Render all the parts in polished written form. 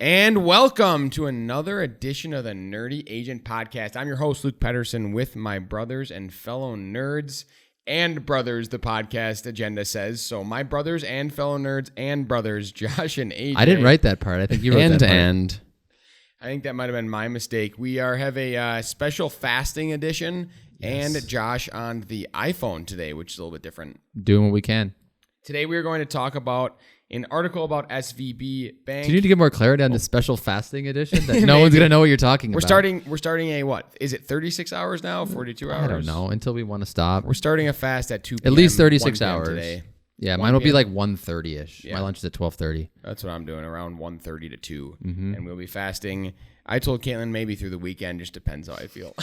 And welcome to another edition of the Nerdy Agent Podcast. I'm your host, Luke Pettersen, with my brothers and fellow nerds and brothers, the podcast agenda says. So my brothers and fellow nerds and brothers, Josh and AJ. I didn't write that part. I think you wrote that part. And I think that might have been my mistake. We have a special fasting edition, and Josh on the iPhone today, which is a little bit different. Doing what we can. Today we are going to talk about an article about SVB Bank. Do you need to get more clarity on the special fasting edition? That no one's going to know what you're talking about. We're starting a what? Is it 36 hours now? 42 hours? I don't know until we want to stop. We're starting a fast at 2 p.m. At least 36 hours today. Yeah, mine will be like 1:30ish. Yeah. My lunch is at 12:30. That's what I'm doing, around 1:30 to 2. And we'll be fasting. I told Caitlin maybe through the weekend, just depends how I feel.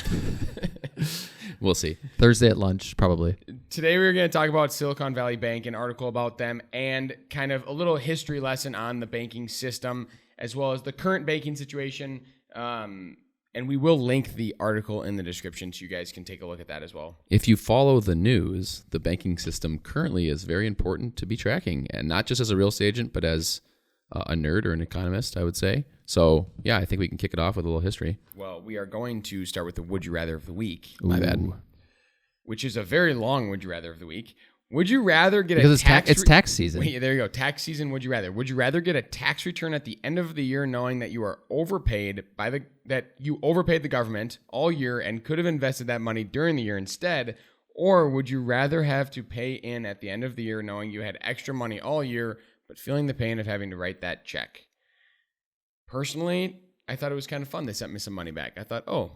we'll see. Thursday at lunch, probably. Today we're going to talk about Silicon Valley Bank, an article about them, and kind of a little history lesson on the banking system, as well as the current banking situation. And we will link the article in the description so you guys can take a look at that as well. If you follow the news, the banking system currently is very important to be tracking, and not just as a real estate agent, but as a nerd or an economist, I would say. So, yeah, I think we can kick it off with a little history. Well, we are going to start with the Would You Rather of the Week. My bad. Which is a very long Would You Rather of the Week. Would you rather get Because a tax... it's tax season. Wait, there you go. Tax season, would you rather? Would you rather get a tax return at the end of the year knowing that you are overpaid that you overpaid the government all year and could have invested that money during the year instead? Or would you rather have to pay in at the end of the year knowing you had extra money all year but feeling the pain of having to write that check? Personally, I thought it was kind of fun. They sent me some money back. I thought, oh,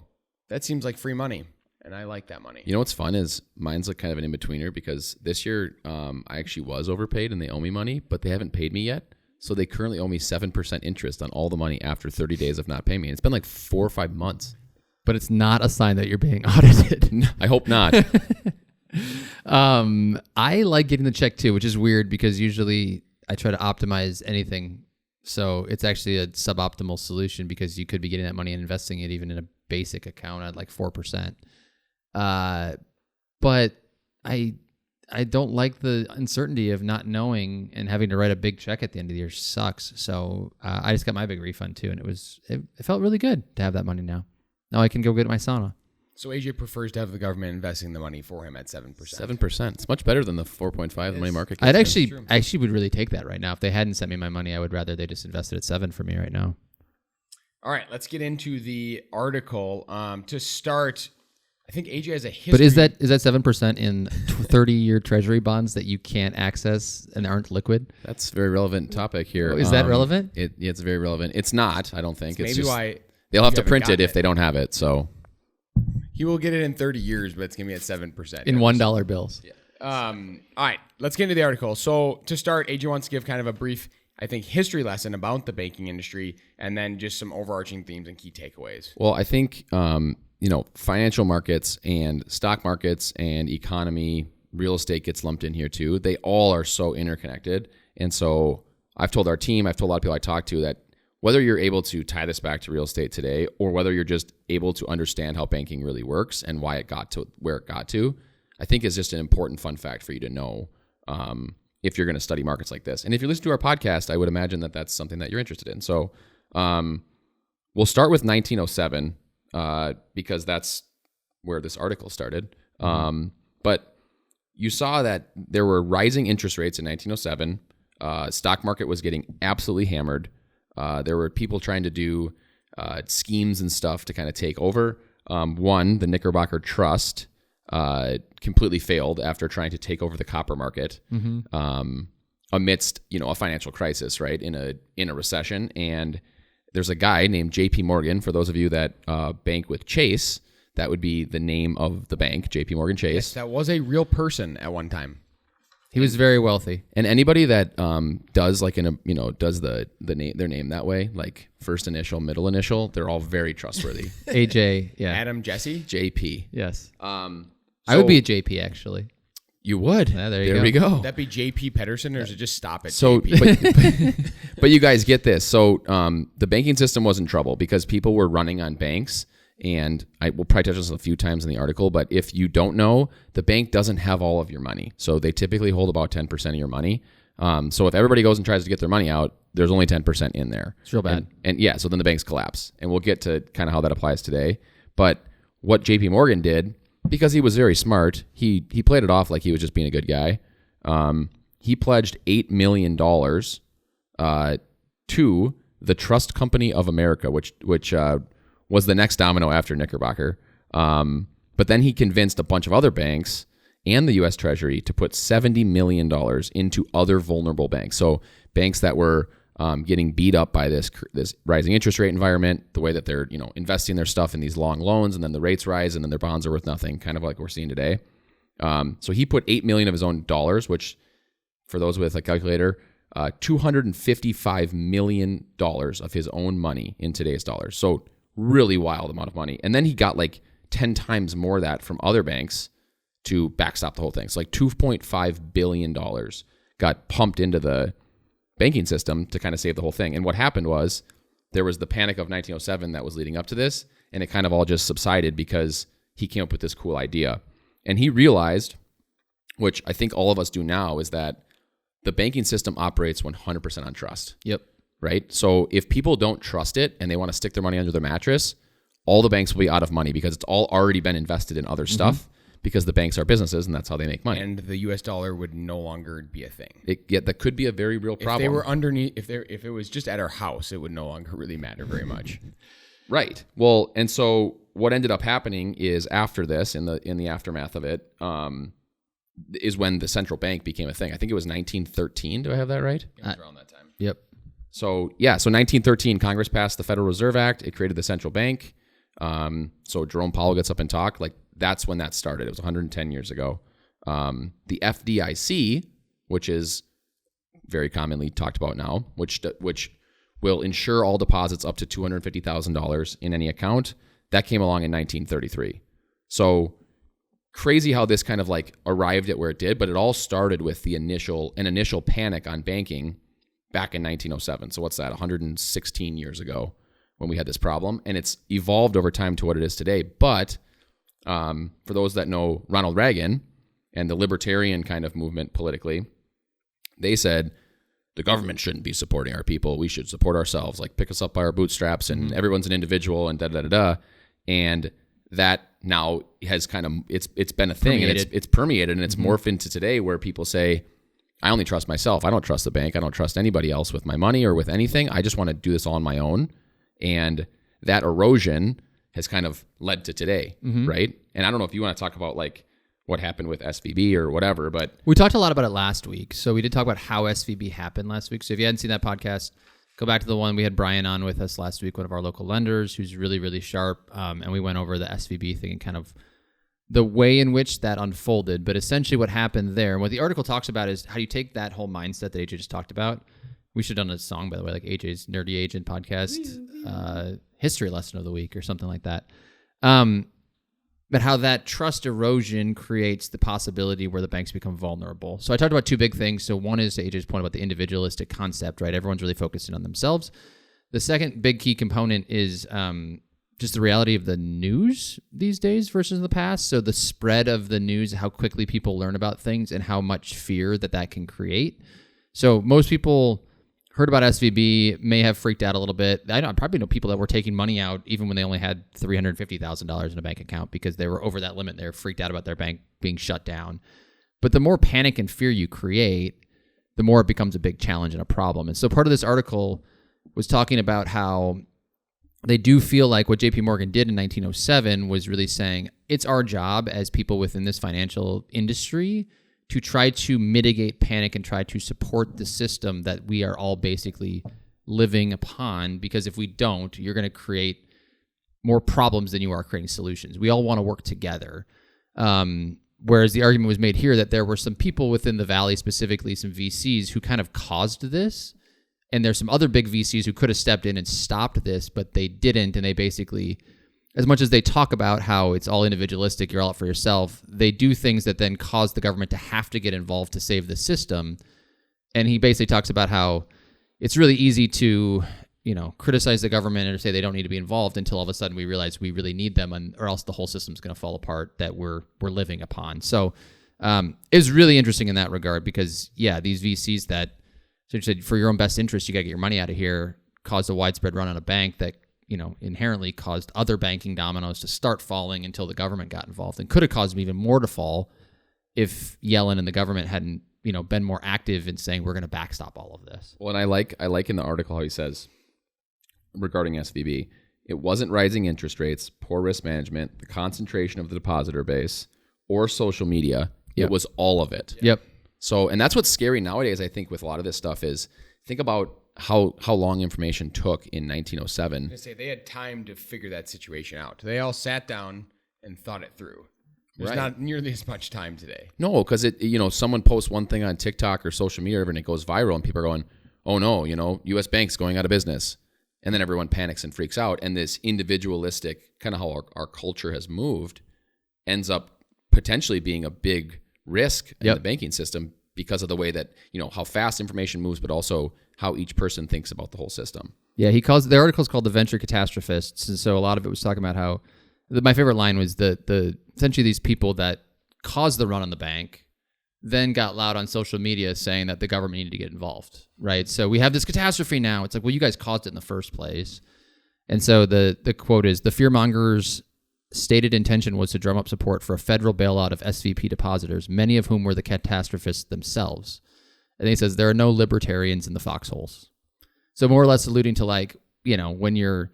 that seems like free money. And I like that money. You know what's fun is mine's like kind of an in-betweener because this year I actually was overpaid and they owe me money, but they haven't paid me yet. So they currently owe me 7% interest on all the money after 30 days of not paying me. It's been like 4 or 5 months. But it's not a sign that you're being audited. I hope not. I like getting the check too, which is weird because usually I try to optimize anything. So it's actually a suboptimal solution because you could be getting that money and investing it even in a basic account at like 4%. But I don't like the uncertainty of not knowing and having to write a big check at the end of the year sucks. So I just got my big refund too, and it felt really good to have that monay now. Now I can go get my sauna. So AJ prefers to have the government investing the money for him at 7%. 7%. It's much better than the 4.5 the money market. I actually would really take that right now. If they hadn't sent me my money, I would rather they just invested at 7 for me right now. All right, let's get into the article. To start, I think AJ has a history. But is that 7% in 30-year Treasury bonds that you can't access and aren't liquid? That's a very relevant topic here. Is that relevant? It's very relevant. It's not, I don't think. It's maybe why they'll have to print it if they don't have it. So he will get it in 30 years, but it's going to be at 7%. In $1 bills. Yeah. All right, let's get into the article. So to start, AJ wants to give kind of a brief, I think, history lesson about the banking industry and then just some overarching themes and key takeaways. Well, I think, financial markets and stock markets and economy, real estate gets lumped in here too. They all are so interconnected. And so I've told our team, I've told a lot of people I talk to that whether you're able to tie this back to real estate today or whether you're just able to understand how banking really works and why it got to where it got to, I think is just an important fun fact for you to know if you're going to study markets like this. And if you listen to our podcast, I would imagine that that's something that you're interested in. So we'll start with 1907 because that's where this article started. But you saw that there were rising interest rates in 1907. Stock market was getting absolutely hammered. There were people trying to do schemes and stuff to kind of take over. One, the Knickerbocker Trust, completely failed after trying to take over the copper market amidst a financial crisis, right, in a recession. And there's a guy named J.P. Morgan. For those of you that bank with Chase, that would be the name of the bank, J.P. Morgan Chase. Yes, that was a real person at one time. He was very wealthy. And anybody that does does the name, their name that way, like first initial, middle initial, they're all very trustworthy. AJ, yeah. Adam, Jesse, JP. Yes. I would be a JP actually. You would. Yeah, there we go. Would that be JP Pettersen, or is it just stop it? So, but you guys get this. So the banking system was in trouble because people were running on banks. And I will probably touch on this a few times in the article, but if you don't know, the bank doesn't have all of your money. So they typically hold about 10% of your money. So if everybody goes and tries to get their money out, there's only 10% in there. It's real bad. And yeah, so then the banks collapse. And we'll get to kind of how that applies today. But what JP Morgan did, because he was very smart, he played it off like he was just being a good guy. He pledged $8 million to the Trust Company of America, which was the next domino after Knickerbocker. But then he convinced a bunch of other banks and the U.S. Treasury to put $70 million into other vulnerable banks. So banks that were getting beat up by this rising interest rate environment, the way that they're investing their stuff in these long loans, and then the rates rise, and then their bonds are worth nothing, kind of like we're seeing today. So he put $8 million of his own dollars, which for those with a calculator, $255 million of his own money in today's dollars. So really wild amount of money. And then he got like 10 times more of that from other banks to backstop the whole thing. So like $2.5 billion got pumped into the banking system to kind of save the whole thing. And what happened was there was the panic of 1907 that was leading up to this, and it kind of all just subsided because he came up with this cool idea. And he realized, which I think all of us do now, is that the banking system operates 100% on trust. Yep. Right? So if people don't trust it and they want to stick their money under their mattress, all the banks will be out of money because it's all already been invested in other stuff, because the banks are businesses and that's how they make money. And the U.S. dollar would no longer be a thing. That could be a very real problem. If they were underneath, if it was just at our house, it would no longer really matter very much. Right. Well, and so what ended up happening is after this, in the aftermath of it, is when the central bank became a thing. I think it was 1913. Do I have that right? It was around that time. Yep. So 1913, Congress passed the Federal Reserve Act. It created the central bank. So Jerome Powell gets up and talk. Like that's when that started. It was 110 years ago. The FDIC, which is very commonly talked about now, which will insure all deposits up to $250,000 in any account, that came along in 1933. So crazy how this kind of like arrived at where it did, but it all started with an initial panic on banking back in 1907. So what's that? 116 years ago when we had this problem, and it's evolved over time to what it is today. But for those that know Ronald Reagan and the libertarian kind of movement politically, they said the government shouldn't be supporting our people. We should support ourselves, like pick us up by our bootstraps, and everyone's an individual, and da-da-da-da. And that now has kind of, it's been a thing, and it's permeated, and it's morphed into today where people say, I only trust myself. I don't trust the bank. I don't trust anybody else with my money or with anything. I just want to do this all on my own. And that erosion has kind of led to today, right? And I don't know if you want to talk about like what happened with SVB or whatever, but we talked a lot about it last week. So we did talk about how SVB happened last week. So if you hadn't seen that podcast, go back to the one we had Brian on with us last week, one of our local lenders who's really, really sharp. And we went over the SVB thing and kind of the way in which that unfolded. But essentially what happened there, and what the article talks about is how you take that whole mindset that AJ just talked about. We should have done a song, by the way, like AJ's Nerdy Agent podcast, history lesson of the week or something like that. But how that trust erosion creates the possibility where the banks become vulnerable. So I talked about two big things. So one is to AJ's point about the individualistic concept, right? Everyone's really focusing on themselves. The second big key component is just the reality of the news these days versus the past. So the spread of the news, how quickly people learn about things and how much fear that can create. So most people heard about SVB, may have freaked out a little bit. I probably know people that were taking money out even when they only had $350,000 in a bank account because they were over that limit. They were freaked out about their bank being shut down. But the more panic and fear you create, the more it becomes a big challenge and a problem. And so part of this article was talking about how they do feel like what JP Morgan did in 1907 was really saying it's our job as people within this financial industry to try to mitigate panic and try to support the system that we are all basically living upon, because if we don't, you're going to create more problems than you are creating solutions. We all want to work together. Whereas the argument was made here that there were some people within the Valley, specifically some VCs, who kind of caused this. And there's some other big VCs who could have stepped in and stopped this, but they didn't. And they basically, as much as they talk about how it's all individualistic, you're all out for yourself, they do things that then cause the government to have to get involved to save the system. And he basically talks about how it's really easy to, criticize the government and say they don't need to be involved until all of a sudden we realize we really need them, or else the whole system's going to fall apart that we're living upon. So It was really interesting in that regard because, these VCs that said for your own best interest, you got to get your money out of here, caused a widespread run on a bank that, inherently caused other banking dominoes to start falling until the government got involved, and could have caused them even more to fall if Yellen and the government hadn't, been more active in saying we're going to backstop all of this. Well, and I like in the article how he says regarding SVB, it wasn't rising interest rates, poor risk management, the concentration of the depositor base, or social media. Yep. It was all of it. Yep. So, and that's what's scary nowadays, I think, with a lot of this stuff is think about how long information took in 1907. I say they had time to figure that situation out. They all sat down and thought it through. There's not nearly as much time today. No, because someone posts one thing on TikTok or social media and it goes viral and people are going, oh no, U.S. banks going out of business. And then everyone panics and freaks out. And this individualistic, kind of how our culture has moved, ends up potentially being a big risk in the banking system because of the way that, how fast information moves, but also how each person thinks about the whole system. Yeah, the article's called The Venture Catastrophists. And so a lot of it was talking about how, my favorite line was the essentially these people that caused the run on the bank then got loud on social media saying that the government needed to get involved, right? So we have this catastrophe now. It's like, well, you guys caused it in the first place. And so the quote is, the fearmongers' stated intention was to drum up support for a federal bailout of SVP depositors, many of whom were the catastrophists themselves. And he says, there are no libertarians in the foxholes. So more or less alluding to when you're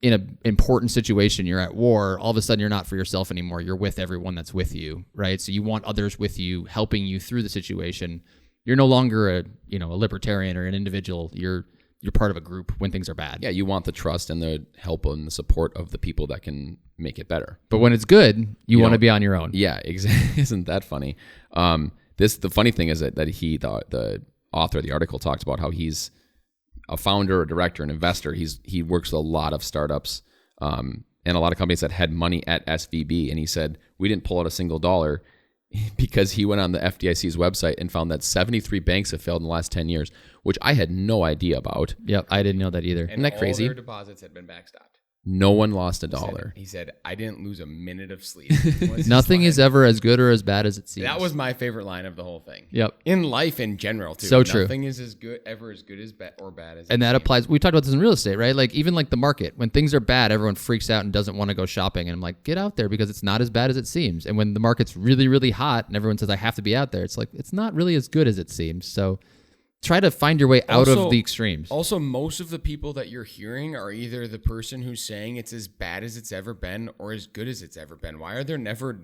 in an important situation, you're at war, all of a sudden you're not for yourself anymore. You're with everyone that's with you, right? So you want others with you, helping you through the situation. You're no longer a libertarian or an individual. You're part of a group when things are bad. Yeah, you want the trust and the help and the support of the people that can make it better. But when it's good, you want to be on your own. Yeah, exactly. Isn't that funny? The funny thing is that the author of the article talks about how he's a founder, a director, an investor. He works with a lot of startups and a lot of companies that had money at SVB. And he said, we didn't pull out a single dollar because he went on the FDIC's website and found that 73 banks have failed in the last 10 years, which I had no idea about. Yep, I didn't know that either. And Isn't that crazy? All their deposits had been backstopped. No one lost a dollar. He said, I didn't lose a minute of sleep. Nothing is ever as good or as bad as it seems. That was my favorite line of the whole thing. Yep. In life in general, too. So true. Nothing is ever as good as or bad as and that seems. applies. We talked about this in real estate, right? Even the market. When things are bad, everyone freaks out and doesn't want to go shopping. And I'm like, get out there because it's not as bad as it seems. And when the market's really, really hot and everyone says, I have to be out there, it's like, it's not really as good as it seems. So try to find your way out of the extremes. Also, most of the people that you're hearing are either the person who's saying it's as bad as it's ever been or as good as it's ever been. Why are there never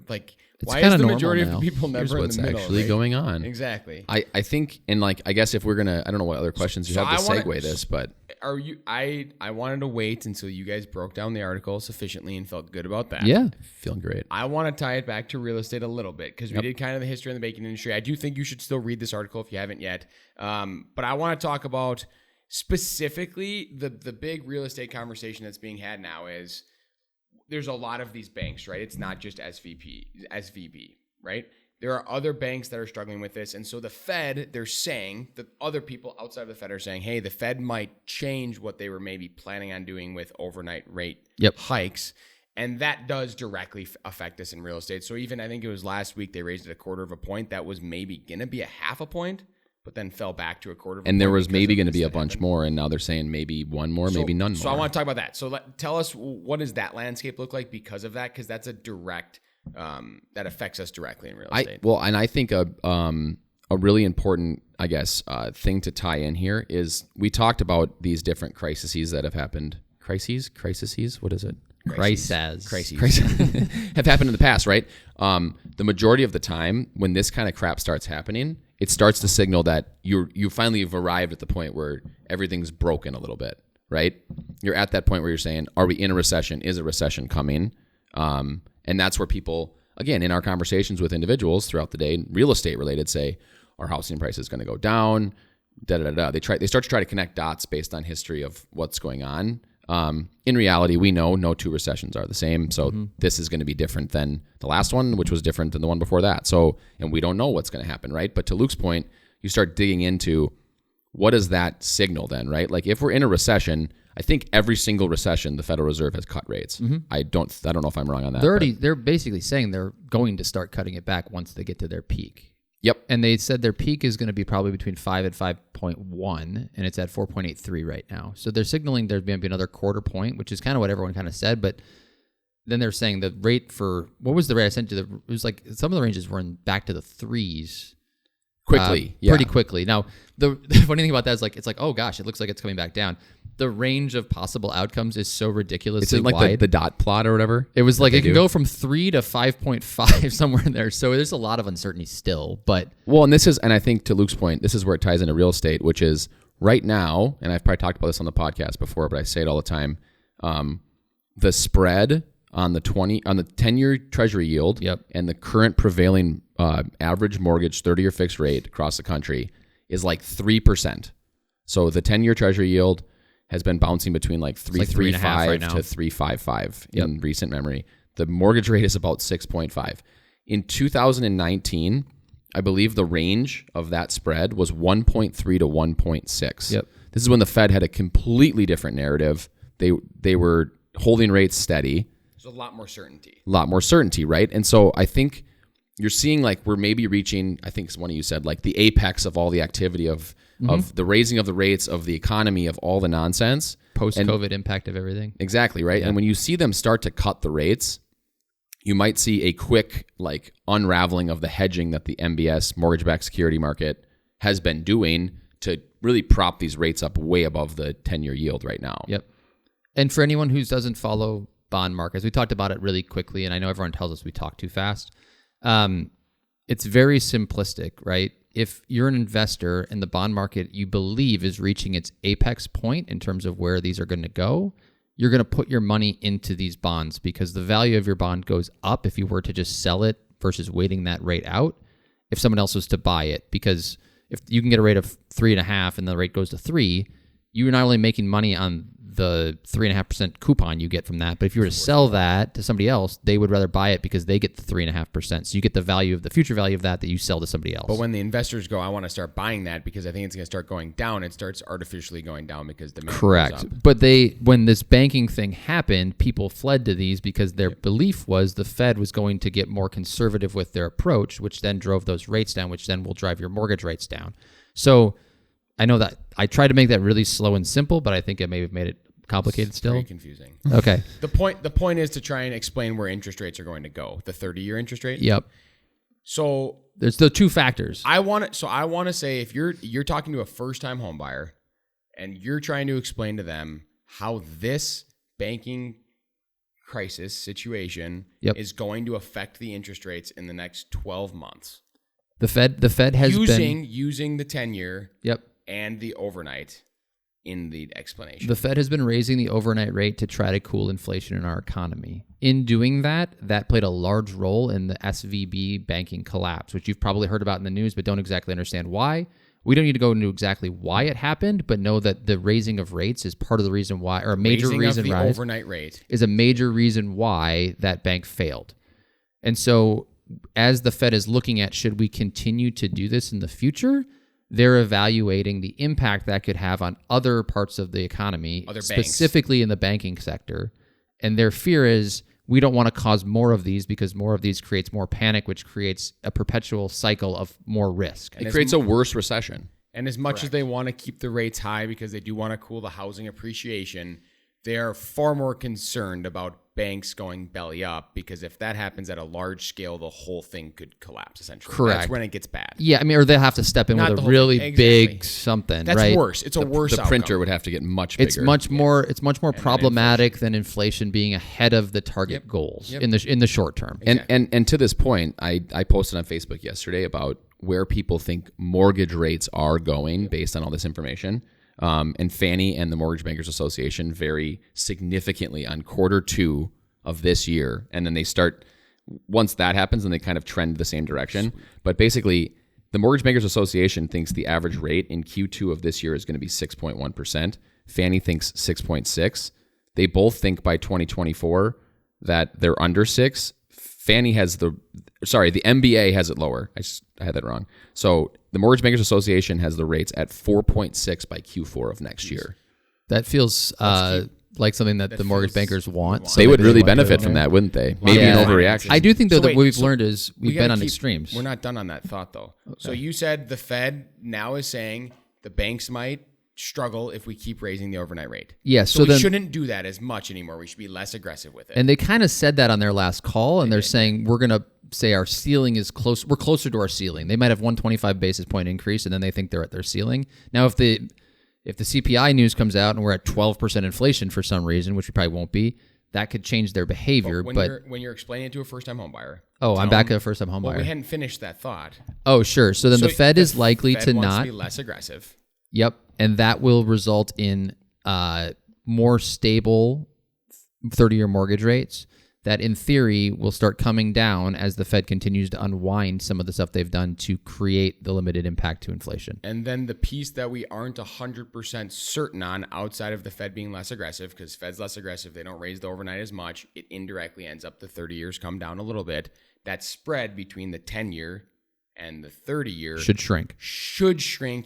why is the majority of the people never in what's the middle? Actually going on. Exactly. I think, and I guess if we're gonna, I don't know what other questions you have to segue this, but I wanted to wait until you guys broke down the article sufficiently and felt good about that. Yeah. feeling great. I want to tie it back to real estate a little bit because we did kind of the history of the banking industry. I do think you should still read this article if you haven't yet. But I want to talk about specifically the big real estate conversation that's being had now is there's a lot of these banks, right? It's not just SVB, right? There are other banks that are struggling with this. And so the Fed, they're saying that other people outside of the Fed are saying, hey, the Fed might change what they were maybe planning on doing with overnight rate hikes. And that does directly affect us in real estate. So even I think it was last week, they raised it 1/4 point. That was maybe going to be 1/2 point, but then fell back to 1/4 point. And there was maybe going to be a bunch more. And now they're saying maybe one more, maybe none more. So I want to talk about that. So tell us, what does that landscape look like because of that? Because that's a direct... that affects us directly in real estate. And I think a really important, I guess, thing to tie in here is we talked about these different crises that have happened. Crises? What is it? Crises have happened in the past, right? The majority of the time when this kind of crap starts happening, it starts to signal that you finally have arrived at the point where everything's broken a little bit, right? You're at that point where you're saying, are we in a recession? Is a recession coming? And that's where people, again, in our conversations with individuals throughout the day, real estate related, say, our housing price is going to go down, They start to try to connect dots based on history of what's going on. In reality, we know no two recessions are the same. So this is going to be different than the last one, which was different than the one before that. So, and we don't know what's going to happen, right? But to Luke's point, you start digging into what does that signal then, right? Like if we're in a recession, I think every single recession, the Federal Reserve has cut rates. I don't know if I'm wrong on that. They're basically saying they're going to start cutting it back once they get to their peak. Yep. And they said their peak is going to be probably between 5 and 5.1, and it's at 4.83 right now. So they're signaling there's going to be another quarter point, which is kind of what everyone kind of said. But then they're saying the rate for, what was the rate I sent you? It was like some of the ranges were back to the threes. Quickly. Pretty quickly. Now, the funny thing about that is it's like, oh gosh, it looks like it's coming back down. The range of possible outcomes is so ridiculously It's like wide. the dot plot or whatever. It was like it can go from 3 to 5.5 somewhere in there. So there's a lot of uncertainty still. But and I think to Luke's point, this is where it ties into real estate, which is right now, and I've probably talked about this on the podcast before, but I say it all the time. The spread on the 10-year Treasury yield and the current prevailing average mortgage 30-year fixed rate across the country is like 3%. So the 10-year Treasury yield has been bouncing between like 3.35 right to 3.55 in recent memory. The mortgage rate is about 6.5. In 2019, I believe the range of that spread was 1.3 to 1.6. Yep. This is when the Fed had a completely different narrative. They were holding rates steady. There's a lot more certainty. Right? And so I think you're seeing like we're maybe reaching, I think one of you said, like the apex of all the activity of the raising of the rates, of the economy, of all the nonsense. Post-COVID impact of everything. Exactly, right? Yeah. And when you see them start to cut the rates, you might see a quick like unraveling of the hedging that the MBS mortgage-backed security market has been doing to really prop these rates up way above the 10-year yield right now. Yep. And for anyone who doesn't follow bond markets, we talked about it really quickly, and I know everyone tells us we talk too fast. It's very simplistic, right? If you're an investor and the bond market you believe is reaching its apex point in terms of where these are going to go, you're going to put your money into these bonds because the value of your bond goes up if you were to just sell it versus waiting that rate out if someone else was to buy it. Because if you can get a rate of 3.5 and the rate goes to 3, you're not only making money on the 3.5% coupon you get from that, but if you were to sell that to somebody else, they would rather buy it because they get the 3.5%. So you get the value of the future value of that you sell to somebody else. But when the investors go, I want to start buying that because I think it's going to start going down, it starts artificially going down because demand Correct. goes up. But when this banking thing happened, people fled to these because their belief was the Fed was going to get more conservative with their approach, which then drove those rates down, which then will drive your mortgage rates down. So I know that I tried to make that really slow and simple, but I think I may have made it complicated still. Very confusing. Okay. The point is to try and explain where interest rates are going to go. The 30-year interest rate. Yep. So there's the two factors. I want to say if you're talking to a first-time home buyer and you're trying to explain to them how this banking crisis situation is going to affect the interest rates in the next 12 months. The Fed has using the 10-year and the overnight in the explanation. The Fed has been raising the overnight rate to try to cool inflation in our economy. In doing that played a large role in the SVB banking collapse, which you've probably heard about in the news, but don't exactly understand why. We don't need to go into exactly why it happened, but know that the raising of rates is part of the reason why, or a major reason the overnight rate is a major reason why that bank failed. And so as the Fed is looking at, should we continue to do this in the future? They're evaluating the impact that could have on other parts of the economy, specifically in the banking sector. And their fear is we don't want to cause more of these because more of these creates more panic, which creates a perpetual cycle of more risk. It creates a worse recession. And as much as they want to keep the rates high because they do want to cool the housing appreciation, they are far more concerned about banks going belly up because if that happens at a large scale, the whole thing could collapse, essentially. Correct. That's when it gets bad. Yeah, I mean, or they'll have to step in with a really big something, That's right? worse. It's a worse The printer outcome. would have to get much bigger. It's much more problematic than inflation being ahead of the target goals in the short term. Exactly. And to this point, I posted on Facebook yesterday about where people think mortgage rates are going based on all this information. And Fannie and the Mortgage Bankers Association vary significantly on Q2 of this year. And then they start, once that happens, and they kind of trend the same direction. But basically, the Mortgage Bankers Association thinks the average rate in Q2 of this year is going to be 6.1%. Fannie thinks 6.6. They both think by 2024 that they're under 6. Fannie has the MBA has it lower. I had that wrong. So the Mortgage Bankers Association has the rates at 4.6 by Q4 of next year. That feels like something that the mortgage bankers want. They would really want benefit to- from that, wouldn't they? Maybe Yeah. an overreaction. I do think though So that wait, what we've so learned is we've been on extremes. We're not done on that thought though. So you said the Fed now is saying the banks might struggle if we keep raising the overnight rate. Yeah, So, we then, shouldn't do that as much anymore. We should be less aggressive with it. and they kind of said that on their last call, and they're saying we're going to say our ceiling is close. We're closer to our ceiling. They might have 125 basis point increase, and then they think they're at their ceiling. Now, if the CPI news comes out and we're at 12% inflation for some reason, which we probably won't be, that could change their behavior. when you're explaining it to a first-time home buyer. I'm back at a first-time home Well, buyer. we hadn't finished that thought. Oh, sure. So then the Fed is likely Fed to wants not. be less aggressive. Yep, and that will result in more stable 30-year mortgage rates that, in theory, will start coming down as the Fed continues to unwind some of the stuff they've done to create the limited impact to inflation. And then the piece that we aren't 100% certain on outside of the Fed being less aggressive, because Fed's less aggressive, they don't raise the overnight as much, it indirectly ends up the 30 years come down a little bit. That spread between the 10-year and the 30-year Should shrink.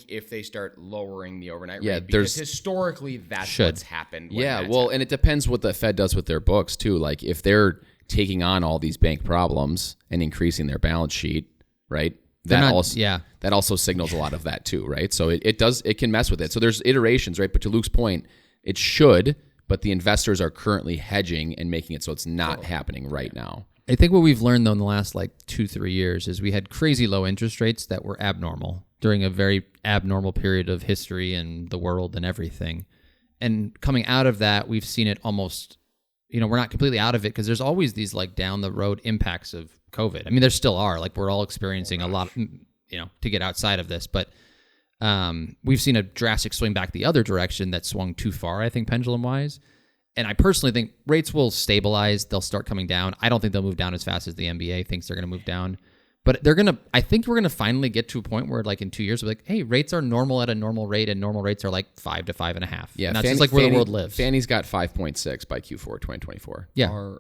If they start lowering the overnight Yeah, rate. Because historically, that's what's happened. And it depends what the Fed does with their books too. Like if they're taking on all these bank problems and increasing their balance sheet, right? That also signals a lot of that too, right? So it can mess with it. So there's iterations, right? But to Luke's point, it should, but the investors are currently hedging and making it so it's not happening right now. I think what we've learned though in the last 2-3 years is we had crazy low interest rates that were abnormal during a very abnormal period of history and the world and everything. And coming out of that, we've seen it almost, we're not completely out of it because there's always these down the road impacts of COVID. I mean, there still are, we're all experiencing a lot, to get outside of this, but we've seen a drastic swing back the other direction that swung too far, I think, pendulum wise. And I personally think rates will stabilize. They'll start coming down. I don't think they'll move down as fast as the NBA thinks they're going to move down. But I think we're going to finally get to a point where in 2 years, we're hey, rates are normal at a normal rate, and normal rates are 5 to 5.5. Yeah. And that's just where the world lives. Fannie's got 5.6 by Q4 2024. Yeah.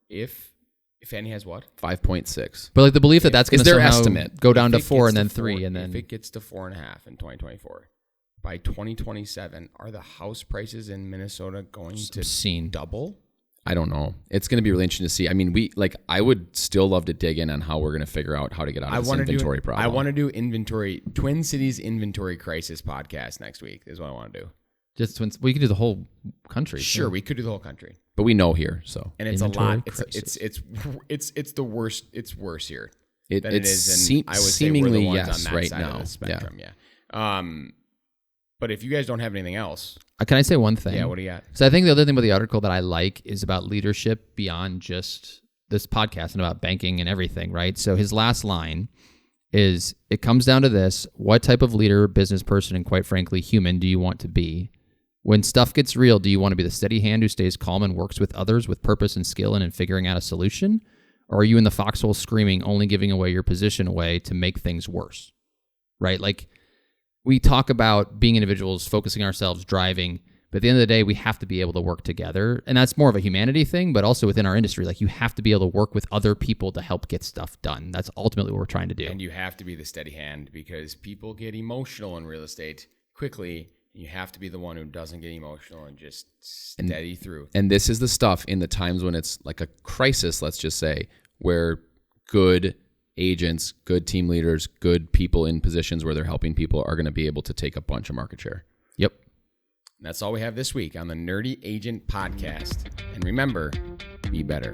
If Fannie has what? 5.6. But the belief that that's going to their somehow estimate. go down to If it 4 gets and then to 3 4, and then if it gets to 4.5 in 2024, by 2027, are the house prices in Minnesota going obscene. to double? I don't know. It's going to be really interesting to see. I mean, I would still love to dig in on how we're going to figure out how to get out of this inventory problem. I want to do Twin Cities inventory crisis podcast next week is what I want to do. We could do the whole country. Sure, too. we could do the whole country. But we know here, so. And it's Inventory a lot. crisis. It's the worst. It's worse here It than it is. seemingly I would say we're the ones yes on that right side now. of the spectrum. Yeah. But if you guys don't have anything else, Can I say one thing? yeah, what do you got? So I think the other thing about the article that I like is about leadership beyond just this podcast and about banking and everything, right? So his last line is, it comes down to this: what type of leader, business person, and quite frankly, human do you want to be? When stuff gets real, do you want to be the steady hand who stays calm and works with others with purpose and skill and in figuring out a solution? Or are you in the foxhole screaming, only giving away your position away to make things worse? Right? We talk about being individuals, focusing ourselves, driving, but at the end of the day, we have to be able to work together. And that's more of a humanity thing, but also within our industry, you have to be able to work with other people to help get stuff done. That's ultimately what we're trying to do. And you have to be the steady hand because people get emotional in real estate quickly. You have to be the one who doesn't get emotional and just steady through. And this is the stuff in the times when it's like a crisis, let's just say, where good agents, good team leaders, good people in positions where they're helping people are going to be able to take a bunch of market share. Yep. That's all we have this week on the Nerdy Agent Podcast. And remember, be better.